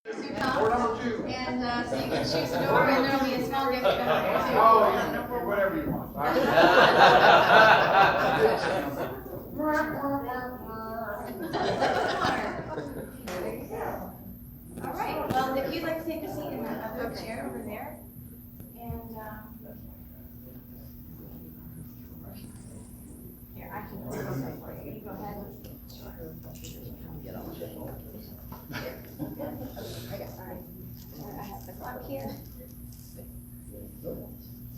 Door number 2. And so you can choose a door, and there'll be a small gift down there too. Oh, yeah, whatever you want. There you go. All right. Well, if you'd like to take a seat in that other chair over there, and here I can hold this up for you. You go ahead. I have the clock here.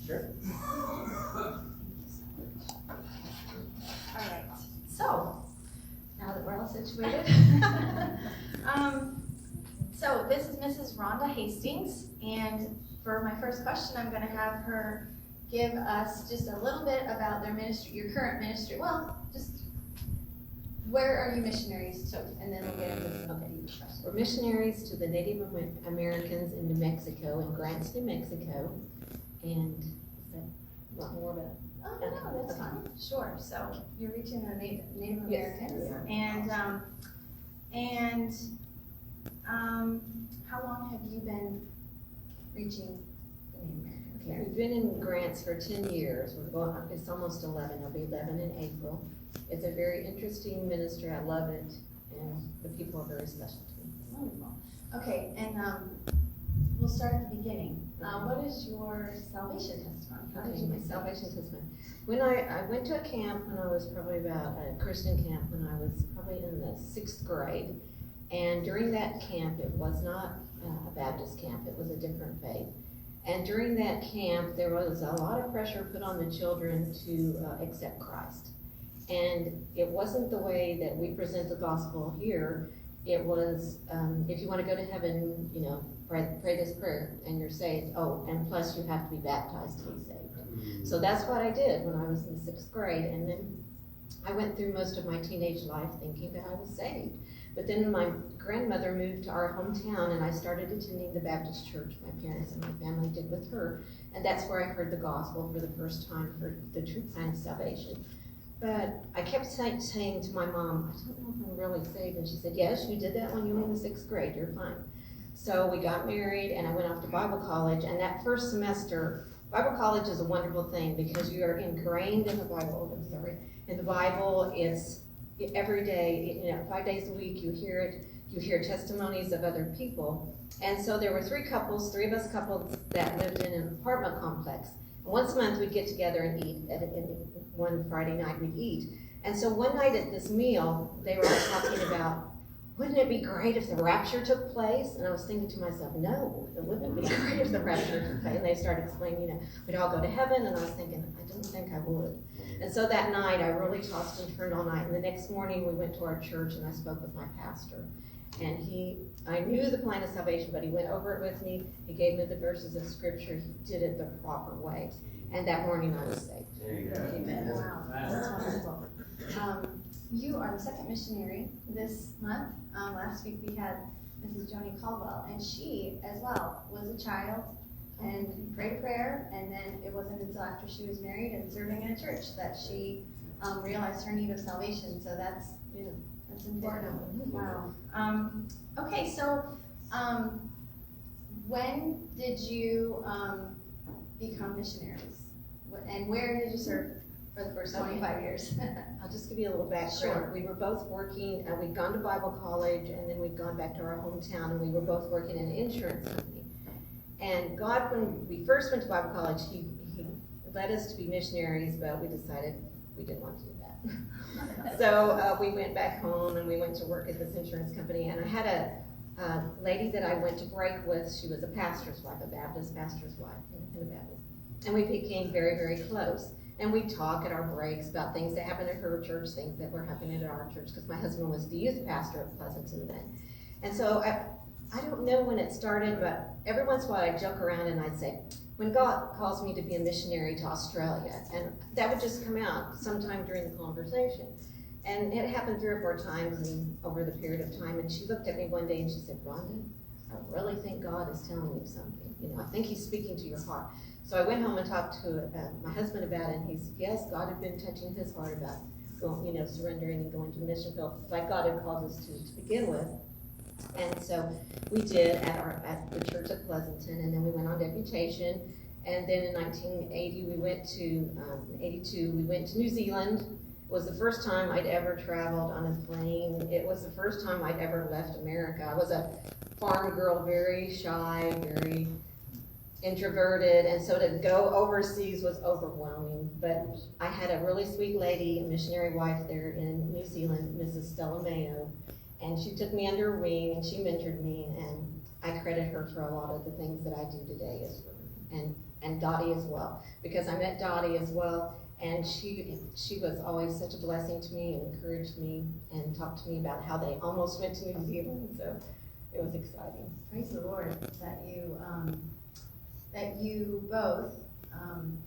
Sure. All right, so, now that we're all situated. So this is Mrs. Ronda Hastings, and for my first question, I'm gonna have her give us just a little bit about their ministry, your current ministry. Well, just, where are you missionaries to? And then we'll get into the question. We're missionaries to the Native Americans in New Mexico, in Grants, New Mexico. And is that a lot more about? Oh, no, that's fine. Sure. So you're reaching the Native Yes. Americans, and how long have you been reaching the Native Americans? Okay, we've been in Grants for 10 years. We're going. It's almost 11. It'll be 11 in April. It's a very interesting ministry. I love it, and the people are very special to me. Wonderful. Okay, and we'll start at the beginning. What is your salvation testimony? How did you My get salvation testimony. When I went to a camp when I was probably about a Christian camp when I was probably in the 6th grade, and during that camp it was not a Baptist camp. It was a different faith. And during that camp there was a lot of pressure put on the children to accept Christ. And it wasn't the way that we present the gospel here. It was, if you want to go to heaven, you know, pray this prayer and you're saved. Oh, and plus you have to be baptized to be saved. So that's what I did when I was in 6th grade. And then I went through most of my teenage life thinking that I was saved. But then my grandmother moved to our hometown and I started attending the Baptist church my parents and my family did with her. And that's where I heard the gospel for the first time for the true plan of salvation. But I kept saying to my mom, I don't know if I'm really saved. And she said, yes, you did that when you were in the 6th grade. You're fine. So we got married and I went off to Bible college. And that first semester, Bible college is a wonderful thing because you are ingrained in the Bible. In the Bible, it's every day, 5 days a week, you hear it. You hear testimonies of other people. And so there were 3 of us couples that lived in an apartment complex. Once a month we'd get together and eat. One Friday night we'd eat. And so one night at this meal, they were all talking about, wouldn't it be great if the rapture took place? And I was thinking to myself, no, it wouldn't be great if the rapture took place. And they started explaining, we'd all go to heaven. And I was thinking, I don't think I would. And so that night I really tossed and turned all night. And the next morning we went to our church and I spoke with my pastor. And I knew the plan of salvation, but he went over it with me. He gave me the verses of scripture. He did it the proper way. And that morning I was saved. Amen. Wow, that's wonderful. You are the second missionary this month. Last week we had Mrs. Joni Caldwell, and she, as well, was a child and prayed a prayer, and then it wasn't until after she was married and serving in a church that she realized her need of salvation. So that's important. Wow. Okay, so when did you become missionaries? And where did you serve for the first 25 years? I'll just give you a little background. Sure. We were both working, and we'd gone to Bible college, and then we'd gone back to our hometown, and we were both working in an insurance company. And God, when we first went to Bible college, he led us to be missionaries, but we decided we didn't want to do that. So we went back home, and we went to work at this insurance company, and I had a lady that I went to break with. She was a pastor's wife, a Baptist pastor's wife in a Baptist. And we became very, very close. And we'd talk at our breaks about things that happened at her church, things that were happening at our church, because my husband was the youth pastor at Pleasanton then. And so I don't know when it started, but every once in a while I'd joke around and I'd say, when God calls me to be a missionary to Australia, and that would just come out sometime during the conversation. And it happened 3 or 4 times over the period of time. And she looked at me one day and she said, Rhonda, I really think God is telling you something. I think he's speaking to your heart. So I went home and talked to my husband about it, and he said, yes, God had been touching his heart about going, surrendering and going to the mission field, like God had called us to begin with. And so we did at the church at Pleasanton, and then we went on deputation. And then in 1980, 82, we went to New Zealand. It was the first time I'd ever traveled on a plane. It was the first time I'd ever left America. I was a farm girl, very shy, very introverted, and so to go overseas was overwhelming. But I had a really sweet lady, a missionary wife there in New Zealand, Mrs. Stella Mayo, and she took me under her wing and she mentored me, and I credit her for a lot of the things that I do today and Dottie as well, because I met Dottie as well, and she was always such a blessing to me and encouraged me and talked to me about how they almost went to New Zealand, so it was exciting. Praise the Lord that you both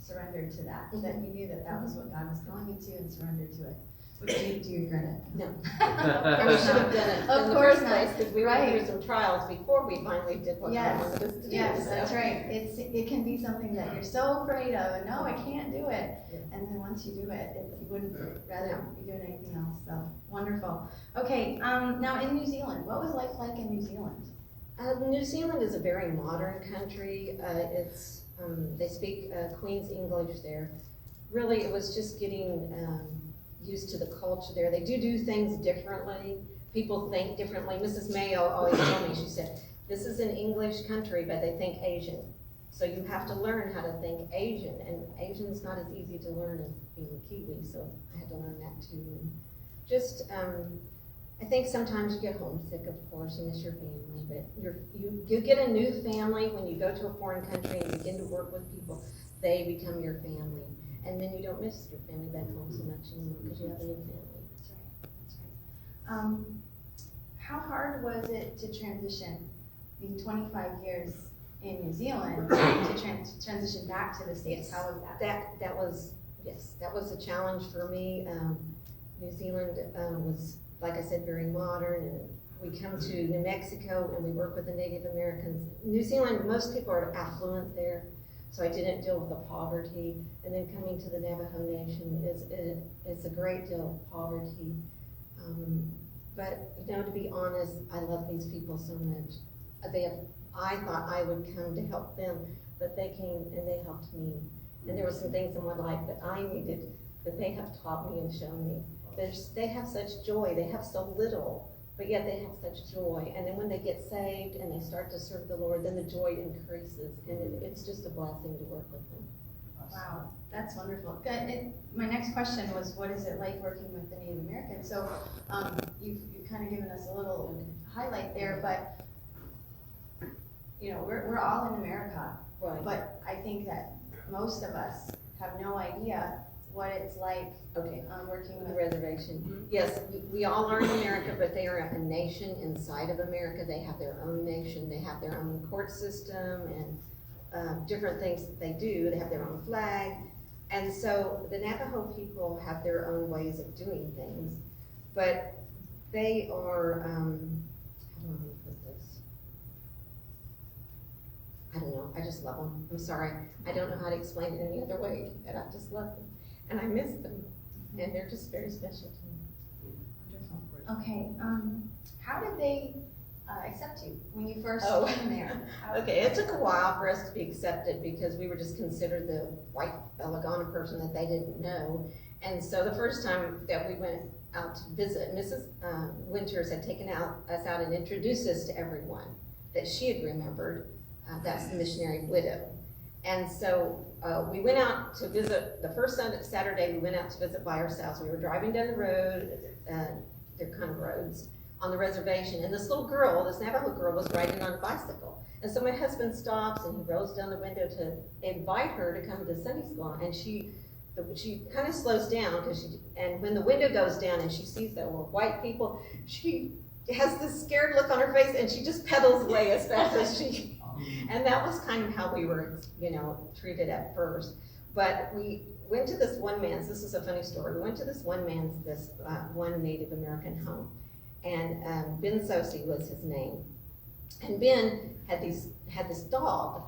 surrendered to that, that you knew that was what God was calling you to and surrendered to it. Do you regret it? No. And we should have done it Of in the course first not. place, because we went Right. through some trials before we finally did what God wanted us to do. Yes, so. that's right. It can be something that you're so afraid of, and no, I can't do it. Yeah. And then once you do it, you wouldn't rather be doing anything else. So wonderful. Okay, now in New Zealand, what was life like in New Zealand? New Zealand is a very modern country. They speak Queen's English there. Really, it was just getting used to the culture there. They do things differently. People think differently. Mrs. Mayo always told me, she said, this is an English country, but they think Asian. So you have to learn how to think Asian, and Asian's not as easy to learn as being Kiwi, so I had to learn that too. And just, I think sometimes you get homesick, of course, you miss your family, but you get a new family when you go to a foreign country and begin to work with people. They become your family. And then you don't miss your family back home so much anymore because you have a new family. That's right. That's right. How hard was it to transition, being 25 years in New Zealand, to transition back to the States? How was that? That was a challenge for me. New Zealand was, like I said, very modern, and we come to New Mexico and we work with the Native Americans. New Zealand, most people are affluent there. So I didn't deal with the poverty, and then coming to the Navajo Nation is a great deal of poverty. But to be honest, I love these people so much. I thought I would come to help them, but they came and they helped me. And there were some things in my life that I needed, that they have taught me and shown me. They have such joy. They have so little, but yet they have such joy. And then when they get saved and they start to serve the Lord, then the joy increases. And it's just a blessing to work with them. Wow, that's wonderful. Good. My next question was, what is it like working with the Native Americans? So you've kind of given us a little highlight there, but we're all in America. Right. But I think that most of us have no idea what it's like working On the with reservation. Mm-hmm. Yes, we all are in America, but they are a nation inside of America. They have their own nation. They have their own court system and different things that they do. They have their own flag. And so the Navajo people have their own ways of doing things, but they are, how do I want to put this? I don't know, I just love them. I'm sorry, I don't know how to explain it any other way, but I just love them. And I miss them, and they're just very special to me. Wonderful. Okay, how did they accept you when you first Oh. came there? Okay, it took a while for us to be accepted because we were just considered the white Belagona person that they didn't know. And so the first time that we went out to visit, Mrs. Winters had taken us out and introduced us to everyone that she had remembered. That's the missionary widow. And so we went out to visit, the first Saturday we went out to visit by ourselves. We were driving down the road, they're kind of roads, on the reservation, and this little girl, this Navajo girl, was riding on a bicycle. And so my husband stops and he rolls down the window to invite her to come to Sunday school, and she kind of slows down, and when the window goes down and she sees that we're white people, she has this scared look on her face and she just pedals away as fast as she, and that was kind of how we were, treated at first. But we went to this one man's, this is a funny story, we went to this one Native American home, and Ben Sosi was his name. And Ben had this dog,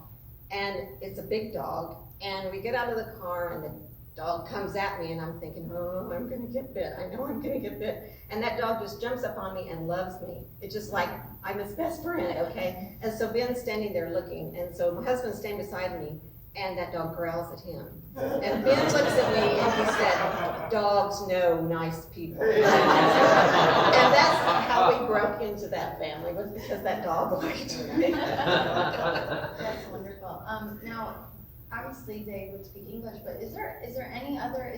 and it's a big dog, and we get out of the car, and dog comes at me and I'm thinking, oh, I'm gonna get bit. I know I'm gonna get bit. And that dog just jumps up on me and loves me. It's just like I'm his best friend, okay? And so Ben's standing there looking, and so my husband's standing beside me, and that dog growls at him. And Ben looks at me and he said, dogs know nice people. And that's how we broke into that family, was because that dog liked me. That's wonderful. Now, obviously they would speak English, but is there any other,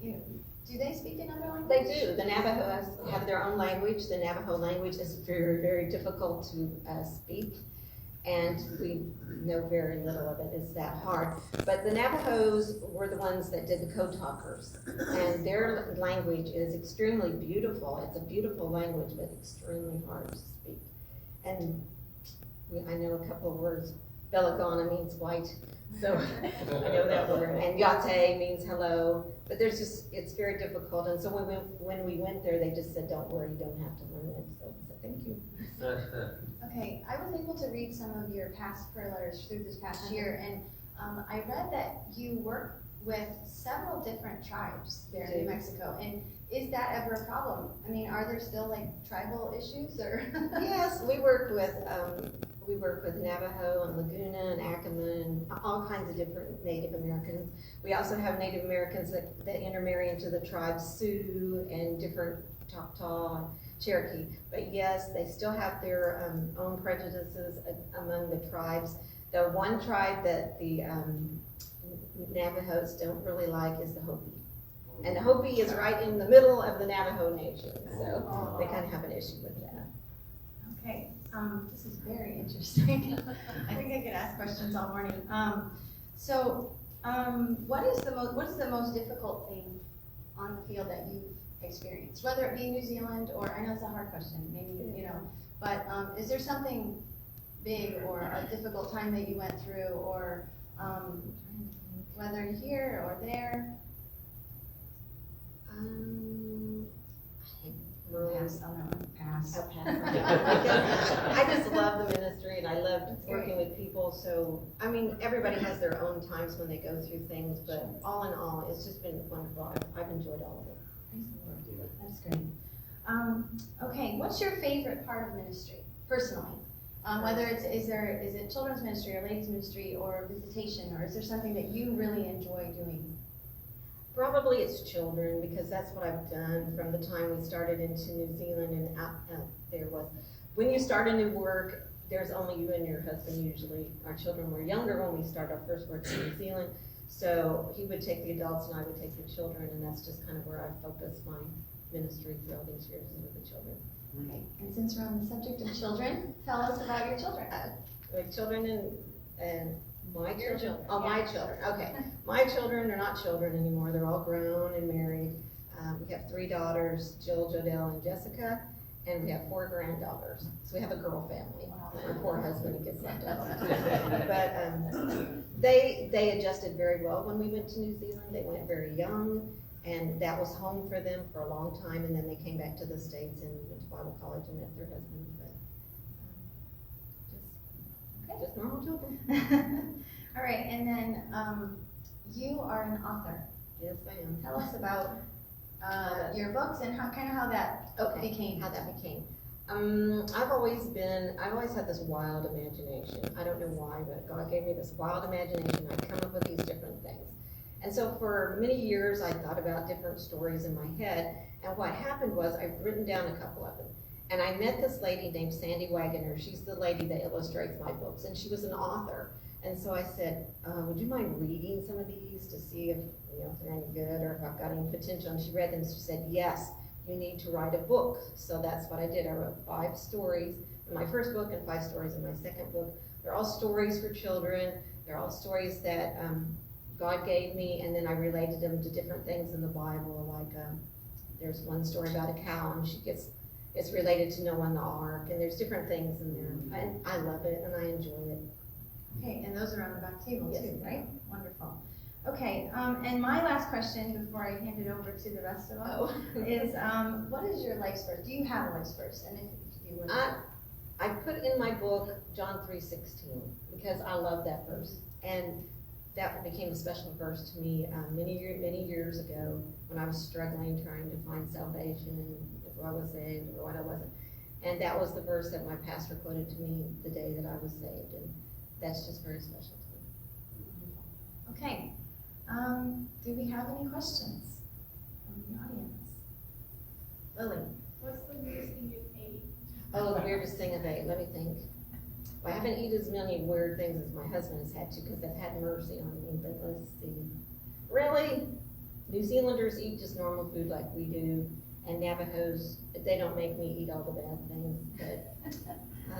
do they speak another language? They do. The Navajos have their own language. The Navajo language is very, very difficult to speak, and we know very little of it. It's that hard. But the Navajos were the ones that did the code talkers, and their language is extremely beautiful. It's a beautiful language, but extremely hard to speak. And I know a couple of words. Belagana means white, so I know that word. And yate means hello, but it's very difficult. And so when we went there, they just said, don't worry, you don't have to learn it. So I said, thank you. Okay, I was able to read some of your past prayer letters through this past year, and I read that you work with several different tribes there in New Mexico. And is that ever a problem? I mean, are there still like tribal issues or? Yes, we work with Navajo and Laguna and Acoma and all kinds of different Native Americans. We also have Native Americans that intermarry into the tribes Sioux and different Choctaw and Cherokee. But yes, they still have their own prejudices among the tribes. The one tribe that the Navajos don't really like is the Hopi. And the Hopi is right in the middle of the Navajo Nation, so they kind of have an issue with that. Okay, this is very interesting. I think I could ask questions all morning. What is the most difficult thing on the field that you've experienced? Whether it be New Zealand or, I know it's a hard question, maybe, but is there something big or a difficult time that you went through, or whether here or there? Pass on that one. Pass. I just love the ministry, and I love working with people. So, I mean, everybody has their own times when they go through things, but all in all, it's just been wonderful. I've enjoyed all of it. That's great. Okay, what's your favorite part of ministry, personally? Whether is it children's ministry or ladies ministry or visitation, or is there something that you really enjoy doing? Probably it's children, because that's what I've done from the time we started into New Zealand, and there was, when you start a new work, there's only you and your husband usually. Our children were younger when we started our first work in New Zealand, so he would take the adults and I would take the children, and that's just kind of where I focused my ministry through all these years, is with the children. Okay, and since we're on the subject of children, tell us about your children. With children and my Your children? children, Oh, my yeah. children, okay. My children are not children anymore, they're all grown and married. We have 3 daughters, Jill, Jodelle, and Jessica, and we have 4 granddaughters. So we have a girl family. My poor husband gets left out. But they adjusted very well when we went to New Zealand. They went very young, and that was home for them for a long time, and then they came back to the States and went to Bible college and met their husband. But just normal children. All right, and then you are an author. Yes, I am. Tell us about your books and how that became. How that became. I've always had this wild imagination. I don't know why, but God gave me this wild imagination. I'd come up with these different things. And so for many years, I thought about different stories in my head. And what happened was I've written down a couple of them. And I met this lady named Sandy Wagoner. She's the lady that illustrates my books, and she was an author. And so I said, would you mind reading some of these to see if they're any good or if I've got any potential? And she read them, and she said, yes, you need to write a book. So that's what I did. I wrote 5 stories in my first book and 5 stories in my second book. They're all stories for children. They're all stories that God gave me, and then I related them to different things in the Bible. Like there's one story about a cow, and it's related to Noah and the ark, and there's different things in there. And I love it, and I enjoy it. Okay, and those are on the back table Yes. too, right? Wonderful. Okay, and my last question before I hand it over to the rest of us is, what is your life's verse? Do you have a life's verse? And if you would, I put in my book John 3:16 because I love that verse. And that became a special verse to me, many years ago, when I was struggling, trying to find salvation, and if I was saved or what I wasn't. And that was the verse that my pastor quoted to me the day that I was saved, and that's just very special to me. Okay, do we have any questions from the audience? Lily? What's the weirdest thing you've ate? Oh, the weirdest thing I've ate, let me think. Well, I haven't eaten as many weird things as my husband has had to, because they've had mercy on me, but let's see. Really? New Zealanders eat just normal food like we do, and Navajos, they don't make me eat all the bad things, but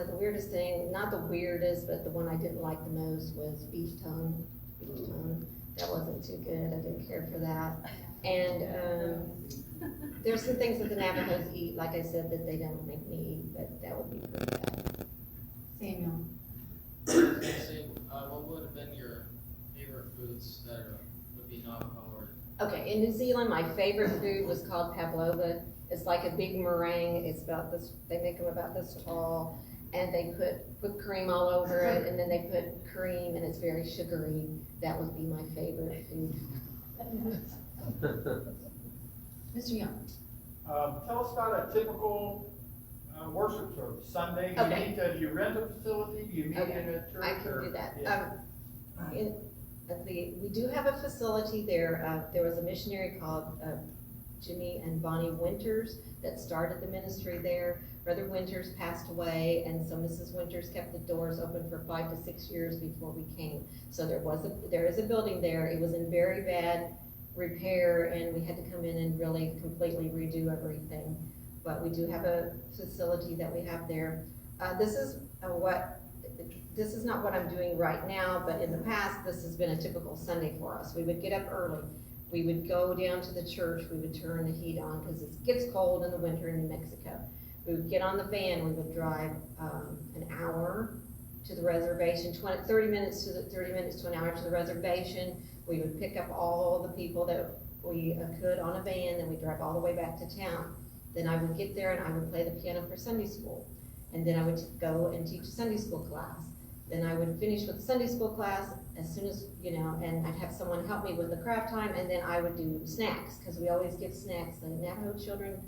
the weirdest thing, not the weirdest, but the one I didn't like the most was beef tongue. Beef tongue, that wasn't too good, I didn't care for that. And there's some things that the Navajos eat, like I said, that they don't make me eat, but that would be pretty bad. Samuel? What would have been your favorite foods that would be Navajo or? Okay, in New Zealand, my favorite food was called pavlova. It's like a big meringue. It's about this, they make them about this tall, and they put cream all over it, and then they put cream, and it's very sugary. That would be my favorite food. Mr. Young? Tell us about a typical worship service. Sunday, Okay. do you rent a facility? Do you meet Okay. in a church? I can or- do that. Yeah. We do have a facility there. There was a missionary called Jimmy and Bonnie Winters that started the ministry there. Brother Winters passed away, and so Mrs. Winters kept the doors open for 5 to 6 years before we came. So there is a building there. It was in very bad repair, and we had to come in and really completely redo everything. But we do have a facility that we have there. This is not what I'm doing right now, but in the past, this has been a typical Sunday for us. We would get up early. We would go down to the church. We would turn the heat on because it gets cold in the winter in New Mexico. We would get on the van. We would drive an hour to the reservation, 30 minutes to an hour to the reservation. We would pick up all the people that we could on a van, and we'd drive all the way back to town. Then I would get there and I would play the piano for Sunday school. And then I would go and teach a Sunday school class. Then I would finish with the Sunday school class as soon as, and I'd have someone help me with the craft time, and then I would do snacks, because we always give snacks. The Navajo children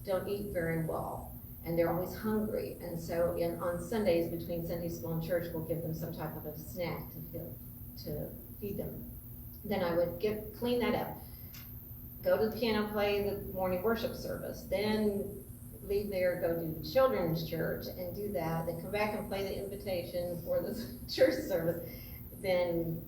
don't eat very well, and they're always hungry. And so on Sundays, between Sunday school and church, we'll give them some type of a snack to feed them. Then I would clean that up, go to the piano, play the morning worship service, then leave there, go do children's church and do that, then come back and play the invitation for the church service, then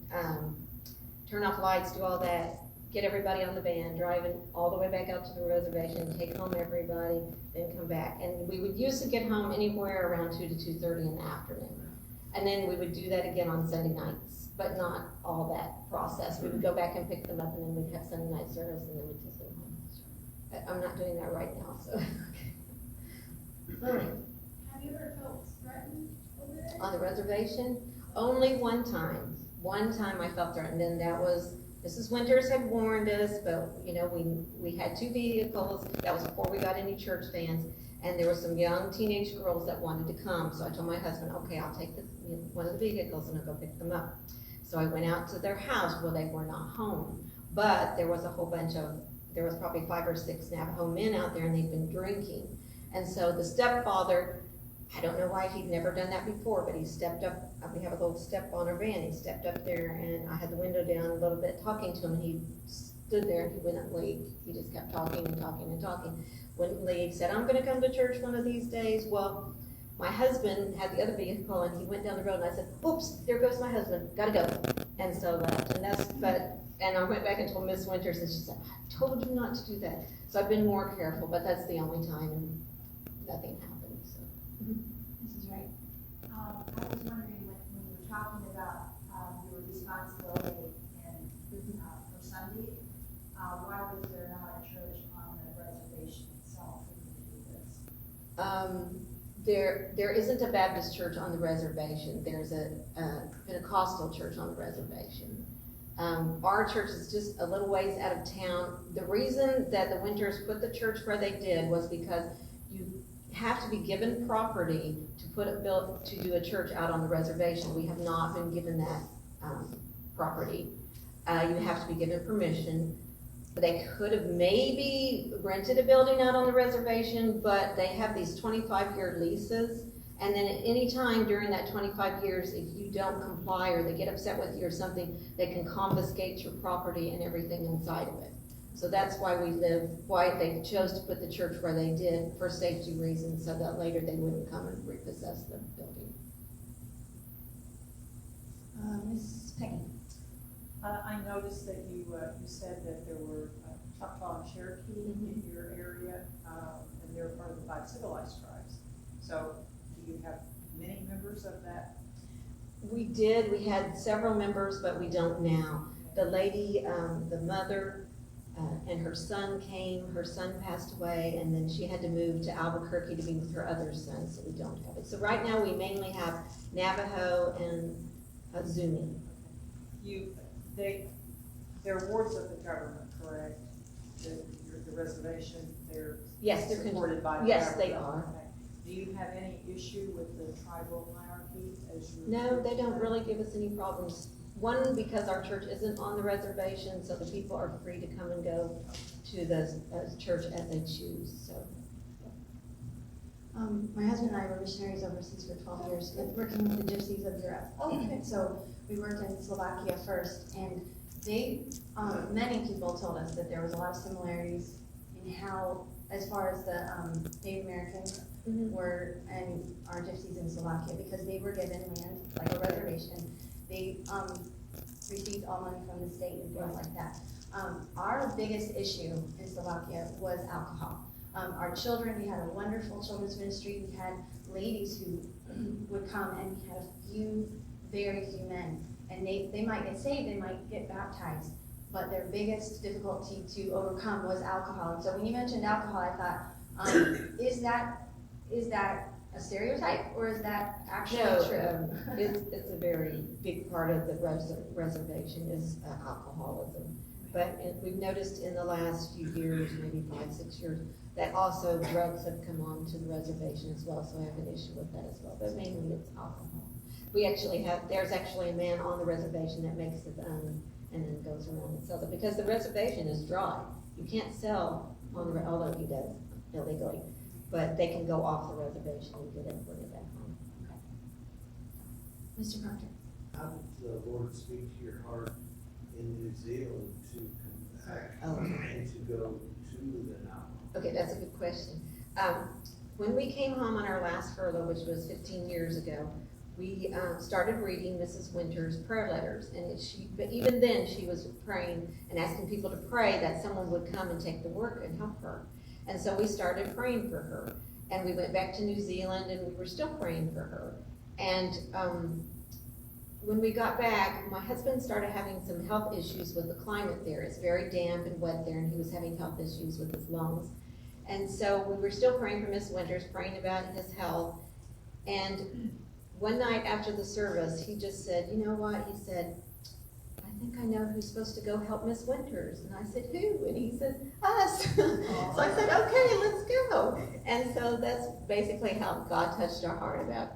turn off lights, do all that, get everybody on the van, driving all the way back out to the reservation, take home everybody, then come back. And we would used to get home anywhere around 2 to 2:30 in the afternoon. And then we would do that again on Sunday nights, but not all that process. We would go back and pick them up, and then we'd have Sunday night service, and then we'd take them home. I'm not doing that right now, so. Have you ever felt threatened over there? On the reservation, only one time. One time I felt threatened, and that was, Mrs. Winters had warned us, but, we had 2 vehicles. That was before we got any church vans, and there were some young teenage girls that wanted to come. So I told my husband, okay, I'll take one of the vehicles and I'll go pick them up. So I went out to their house. Well, they were not home, but there was probably 5 or 6 Navajo men out there, and they'd been drinking. And so the stepfather, I don't know why, he'd never done that before, but he stepped up. We have a little step on our van. He stepped up there, and I had the window down a little bit talking to him, and he stood there, and he wouldn't leave. He just kept talking and talking and talking. Wouldn't leave, said, I'm gonna come to church one of these days. Well, my husband had the other vehicle, and he went down the road, and I said, oops, there goes my husband, gotta go. And so left, and I went back and told Miss Winters, and she said, I told you not to do that. So I've been more careful, but that's the only time, and nothing happened, so. Mrs. Wright? I was wondering when you were talking about your responsibility for Sunday, why was there not a church on the reservation itself to do this? There isn't a Baptist church on the reservation. There's a Pentecostal church on the reservation. Our church is just a little ways out of town. The reason that the Winters put the church where they did was because you have to be given property to do a church out on the reservation. We have not been given that property. You have to be given permission. They could have maybe rented a building out on the reservation, but they have these 25-year leases. And then at any time during that 25 years, if you don't comply or they get upset with you or something, they can confiscate your property and everything inside of it. So that's why why they chose to put the church where they did, for safety reasons, so that later they wouldn't come and repossess the building. Ms. Peggy? I noticed that you said that there were Choctaw and Cherokee in your area, and they're part of the 5 civilized tribes. So do you have many members of that? We did. We had several members, but we don't now. The lady, the mother, and her son came. Her son passed away, and then she had to move to Albuquerque to be with her other son, so we don't have it. So right now we mainly have Navajo and Zuni. They're wards of the government, correct? The reservation, they're Yes, they're supported by the yes, government. they are. Okay. Do you have any issue with the tribal hierarchy as you? No, they don't really give us any problems. One, because our church isn't on the reservation, so the people are free to come and go to the church as they choose, so. My husband and I were missionaries overseas for 12 years, working with the Gypsies of Europe. So we worked in Slovakia first, and they, many people told us that there was a lot of similarities in how, as far as the Native Americans were and our Gypsies in Slovakia, because they were given land, like a reservation. They received all money from the state and things like that. Our biggest issue in Slovakia was alcohol. Our children, we had a wonderful children's ministry. We had ladies who would come, and we had very few men. And they might get saved, they might get baptized, but their biggest difficulty to overcome was alcohol. And so when you mentioned alcohol, I thought, is that a stereotype, or is that actually true? It's a very big part of the reservation is alcoholism. But we've noticed in the last few years, maybe 5-6 years, that also drugs have come on to the reservation as well, so I have an issue with that as well. But mainly it's alcohol. There's actually a man on the reservation that makes it and then goes around and sells it, because the reservation is dry. You can't sell although he does illegally, but they can go off the reservation and get it when they're back home. Mr. Proctor? How did the Lord speak to your heart in New Zealand to come back and to go to the Navajo? Okay, that's a good question. When we came home on our last furlough, which was 15 years ago, we started reading Mrs. Winter's prayer letters, and but even then she was praying and asking people to pray that someone would come and take the work and help her. And so we started praying for her, and we went back to New Zealand, and we were still praying for her. And when we got back, my husband started having some health issues with the climate there. It's very damp and wet there, and he was having health issues with his lungs. And so we were still praying for Miss Winters, praying about his health. And one night after the service, he just said, you know what? He said, I think I know who's supposed to go help Miss Winters. And I said, who? And he said, us. So I said, okay, let's go. And so that's basically how God touched our heart about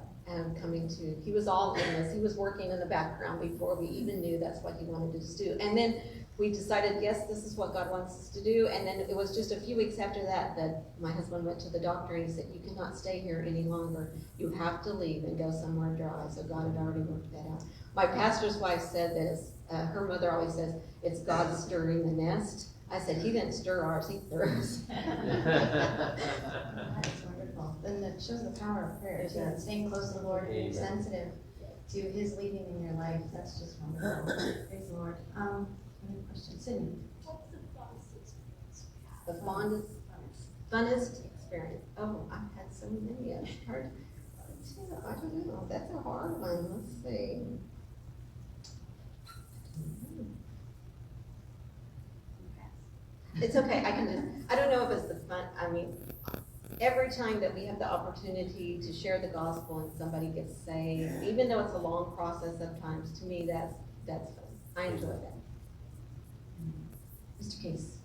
coming to. He was all in this. He was working in the background before we even knew that's what he wanted us to do. And then we decided, yes, this is what God wants us to do. And then it was just a few weeks after that that my husband went to the doctor and he said, you cannot stay here any longer. You have to leave and go somewhere dry. So God had already worked that out. My pastor's wife said that her mother always says, it's God stirring the nest. I said, he didn't stir ours, he stirs. That is wonderful. And it shows the power of prayer, too, and staying close to the Lord and being sensitive to his leading in your life. That's just wonderful. Praise the Lord. Any questions? Sydney? What's the funnest experience you had? The funnest experience. Oh, I've had so many. It's hard. I don't know. That's a hard one. Let's see. It's okay. I don't know if it's the fun. I mean, every time that we have the opportunity to share the gospel and somebody gets saved, even though it's a long process sometimes, to me that's fun. I enjoy that. Mr. Case?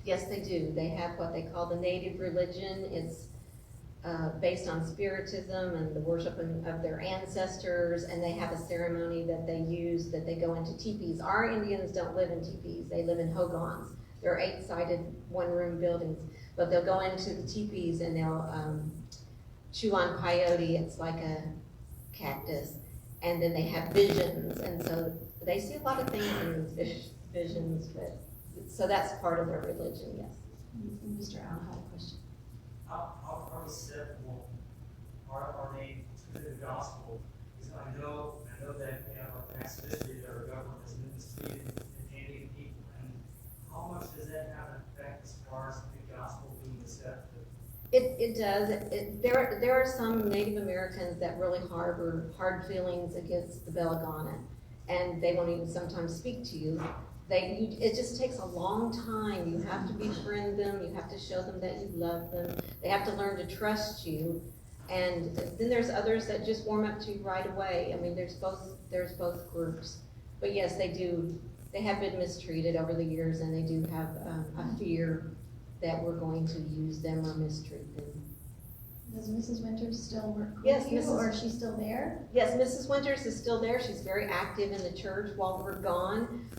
Yes, they do. They have what they call the native religion. It's based on spiritism and the worship of their ancestors, and they have a ceremony that they use, that they go into teepees. Our Indians don't live in teepees, they live in hogans. They're 8-sided, one-room buildings, but they'll go into the teepees and they'll chew on peyote, it's like a cactus, and then they have visions, and so they see a lot of things in these visions, but, so that's part of their religion, yes. Mr. Al had a question. How are acceptable are they to the gospel? Because I know that in our past history, that our government has been mistreated and alienating people, and how much does that have an effect as far as the gospel being accepted? It does. There are some Native Americans that really harbor hard feelings against the Belagana, and they won't even sometimes speak to you. It just takes a long time. You have to befriend them. You have to show them that you love them. They have to learn to trust you. And then there's others that just warm up to you right away. I mean, there's both groups. But yes, they have been mistreated over the years, and they do have a fear that we're going to use them or mistreat them. Does Mrs. Winters still work Yes, with you, Mrs. or is she still there? Yes, Mrs. Winters is still there. She's very active in the church while we're gone.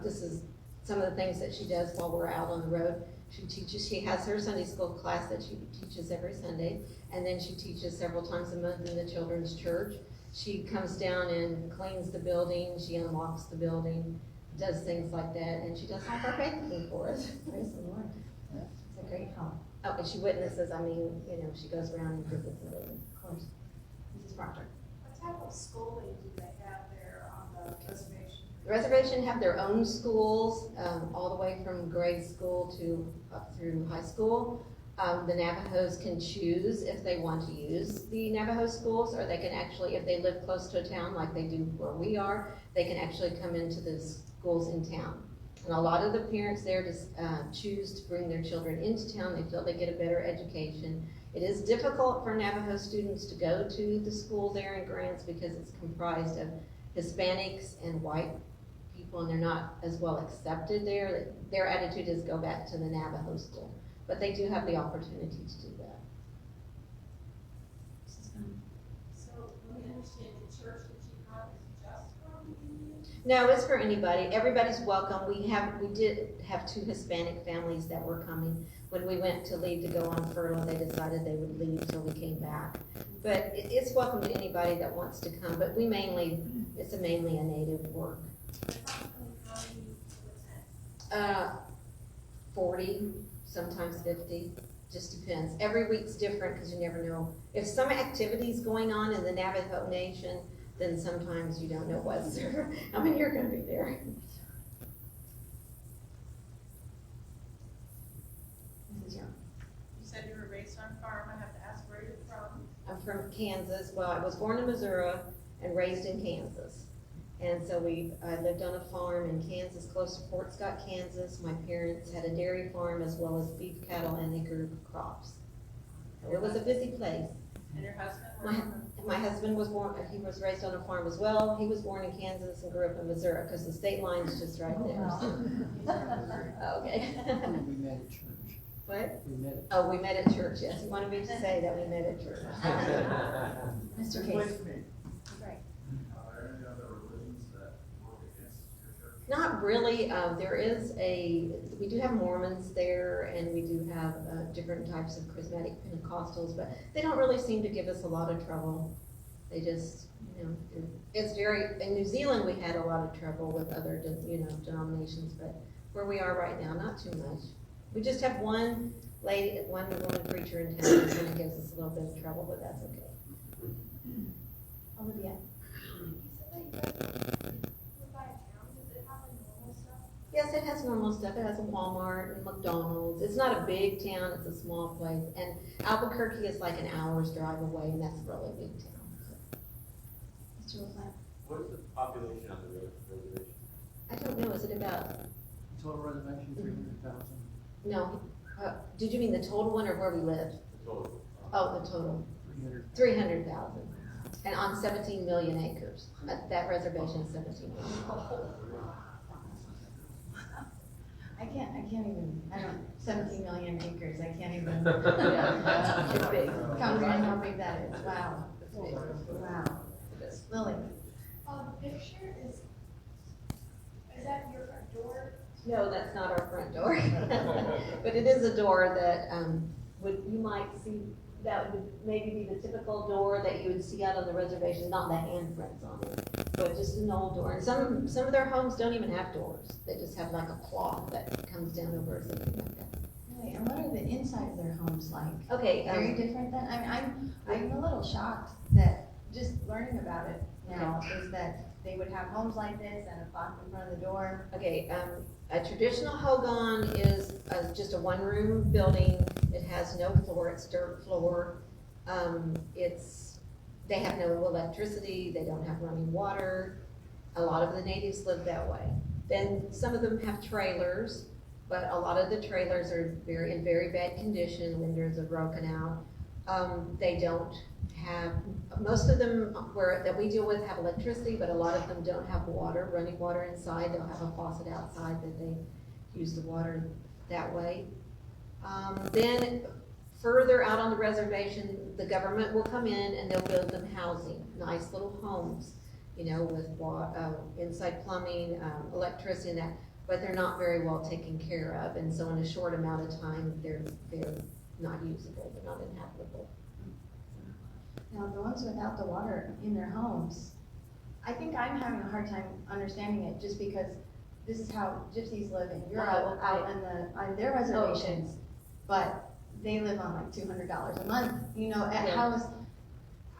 This is some of the things that she does while we're out on the road. She has her Sunday school class that she teaches every Sunday, and then she teaches several times a month in the children's church. She comes down and cleans the building, she unlocks the building, does things like that, and she does all our baking for us. Praise the Lord. It's a great help. Oh, and she witnesses, she goes around and visits the building. Of course. Mrs. Proctor. What type of schooling do they have there on the reservation? The reservation have their own schools, all the way from grade school to up through high school. The Navajos can choose if they want to use the Navajo schools, or they can actually, if they live close to a town like they do where we are, they can actually come into the schools in town. And a lot of the parents there just choose to bring their children into town. They feel they get a better education. It is difficult for Navajo students to go to the school there in Grants because it's comprised of Hispanics and white people, and they're not as well accepted there. Their attitude is go back to the Navajo school. But they do have the opportunity to do that. So, let me understand, the church that you have is just for Indians? No, it's for anybody. Everybody's welcome. We did have 2 Hispanic families that were coming. When we went to leave to go on furlough, they decided they would leave till we came back. But it's welcome to anybody that wants to come. But it's mainly a native work. How many to attend? 40, sometimes 50, just depends. Every week's different because you never know. If some activity's going on in the Navajo Nation, then sometimes you don't know how many are going to be there. Mrs. Young. You said you were based on farm. I have to ask where you're from. I'm from Kansas. Well, I was born in Missouri and raised in Kansas. And so I lived on a farm in Kansas, close to Fort Scott, Kansas. My parents had a dairy farm as well as beef cattle, and they grew crops. So it was a busy place. And your husband? My husband was he was raised on a farm as well. He was born in Kansas and grew up in Missouri because the state line's just right there. Okay. We met at church. What? We met at Oh, we met at church, yes. You wanted me to say that we met at church. Mr. Case. Right. Are there any other religions that work against your church? Not really. We do have Mormons there, and we do have different types of charismatic Pentecostals, but they don't really seem to give us a lot of trouble. They just, in New Zealand we had a lot of trouble with other, denominations, but where we are right now, not too much. We just have one woman preacher in town that kind of gives us a little bit of trouble, but that's okay. Olivia. You said that you guys live by a town, does it have like normal stuff? Yes, it has normal stuff. It has a Walmart and McDonald's. It's not a big town, it's a small place. And Albuquerque is like an hour's drive away, and that's a really big town. Mr. LaFleur. What is the population on the reservation? I don't know, is it about, total reservation, 300,000. no, did you mean the total one or where we live? The total? Oh, the total, 300. 300,000. And on 17 million acres. That reservation is 17 million. I can't even, 17 million acres, I can't even Yeah, it's big. comprehend how big that is, wow, It's big. wow. Lily, Picture is that your front door? No, that's not our front door. But it is a door that, you might see, that would maybe be the typical door that you would see out on the reservation, not the handprints on it, but just an old door. And some of their homes don't even have doors. They just have like a cloth that comes down over or something like that. really, and what are the inside of their homes like? Okay, Very different than, I mean, I'm a little shocked that just learning about it now is that they would have homes like this and a clock in front of the door. Okay, a traditional hogan is just a one-room building. It has no floor, it's dirt floor. They have no electricity, they don't have running water. A lot of the natives live that way. Then some of them have trailers, but a lot of the trailers are in very bad condition, windows are broken out. They don't have, most of them that we deal with have electricity, but a lot of them don't have water, running water inside. They'll have a faucet outside that they use the water that way. Then further out on the reservation, the government will come in and they'll build them housing, nice little homes, with inside plumbing, electricity and that, but they're not very well taken care of. And so in a short amount of time, they're not usable, they're not inhabitable. Now, the ones without the water in their homes, I think I'm having a hard time understanding it just because this is how gypsies live in Europe, out on their reservations. But they live on like $200 a month,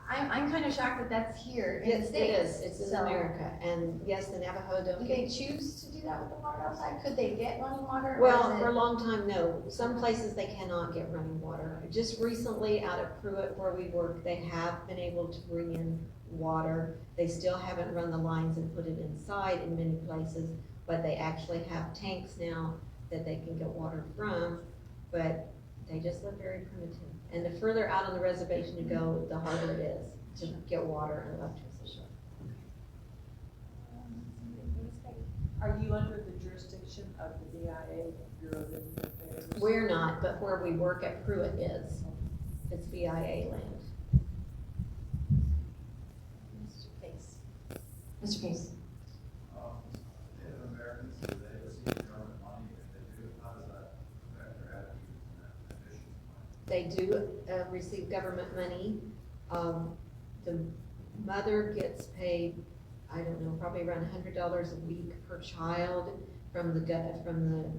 I'm kind of shocked that that's here in the States. It is, it's in America, and yes, the Navajo don't. Do they choose to do that with the water outside? Could they get running water? Well, for a long time, no. Some places they cannot get running water. Just recently out of Pruitt where we work, they have been able to bring in water. They still haven't run the lines and put it inside in many places, but they actually have tanks now that they can get water from, but they just live very primitive. And the further out on the reservation you go, the harder it is to get water and electricity. Are you under the jurisdiction of the BIA, Bureau of Indian Affairs? We're not, but where we work at Pruitt is. It's VIA land. Mr. Case. Mr. Case. Native Americans, do they receive government money? If they do, how does that affect their attitudes and their conditions? They do receive government money. The mother gets paid, I don't know, probably around $100 a week per child from the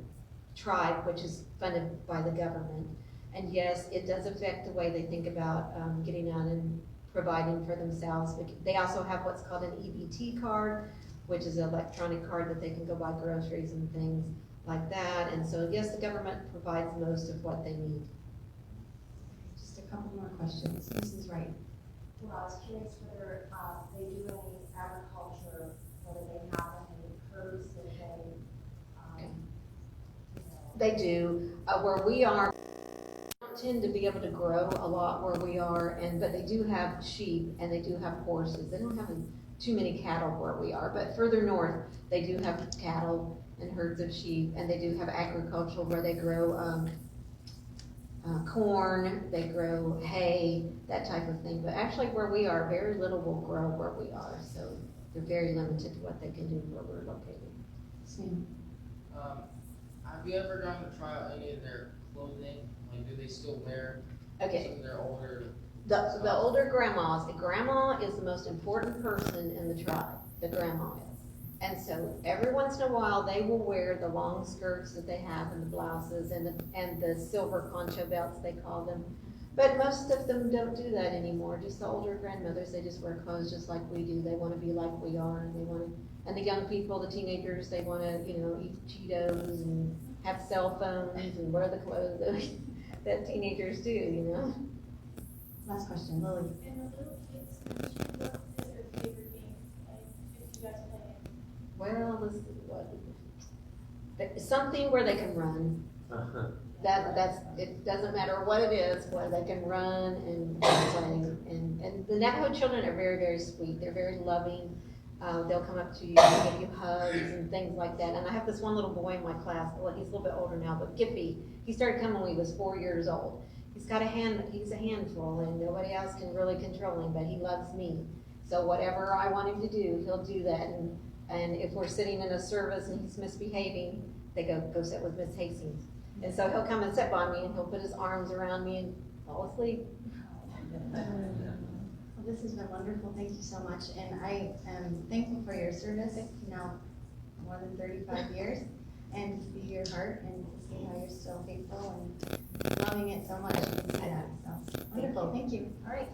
tribe, which is funded by the government. And yes, it does affect the way they think about getting out and providing for themselves. They also have what's called an EBT card, which is an electronic card that they can go buy groceries and things like that. And so yes, the government provides most of what they need. Just a couple more questions. Mrs. Wright. Well, I was curious whether they do any agriculture, whether they have any herds that They do. Where we are, they don't tend to be able to grow a lot where we are, but they do have sheep and they do have horses. They don't have too many cattle where we are, but further north, they do have cattle and herds of sheep, and they do have agricultural where they grow corn, they grow hay, that type of thing. But actually where we are, very little will grow where we are, so they're very limited to what they can do where we're located. Sam. Have you ever gotten to try out any of their clothing? Like, do they still wear Okay. some of their older? The older grandmas, grandma is the most important person in the tribe, the grandma is. And so every once in a while, they will wear the long skirts that they have and the blouses and the silver concho belts, they call them. But most of them don't do that anymore. Just the older grandmothers, they just wear clothes just like we do. They want to be like we are, and the young people, the teenagers, they want to, eat Cheetos and have cell phones and wear the clothes that teenagers do, Last question, Lily. And the little kids, what is their favorite game? Like, if you guys play it? Well, let's see, something where they can run. It doesn't matter what it is, where they can run and play. And the Navajo children are very, very sweet. They're very loving. They'll come up to you and give you hugs and things like that. And I have this one little boy in my class, well, he's a little bit older now, but Gippy, he started coming when he was 4 years old. He's a handful, and nobody else can really control him, but he loves me. So whatever I want him to do, he'll do that. And if we're sitting in a service and he's misbehaving, they go sit with Miss Hastings. And so he'll come and sit by me, and he'll put his arms around me and fall asleep. Well, this has been wonderful. Thank you so much. And I am thankful for your service, more than 35 years, and to see your heart and to see how you're still faithful and loving it so much. So wonderful. Thank you. All right.